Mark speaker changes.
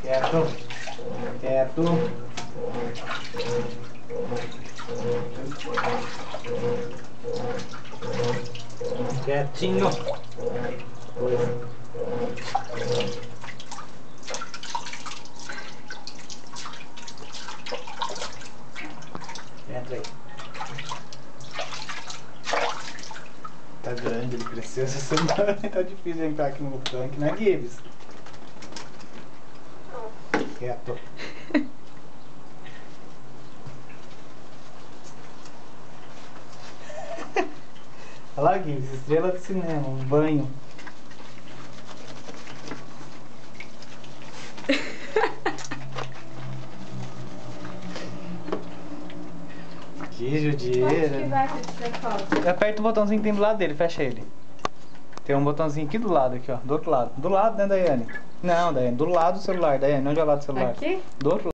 Speaker 1: Quieto. Quieto. Quietinho. Entra aí. Tá grande, ele cresceu essa semana. Tá difícil de entrar aqui no tanque, né, Gibbs? Quieto. Olha lá, Gibbs, estrela do cinema, um banho. Que judiaira.
Speaker 2: Onde que vai que você coloca?
Speaker 1: Aperta o botãozinho que tem do lado dele, fecha ele. Tem um botãozinho aqui do lado, aqui ó, do outro lado. Do lado, né, Daiane? Não, Daiane, do lado do celular, Daiane, onde é o lado do celular?
Speaker 2: Aqui?
Speaker 1: Do outro lado.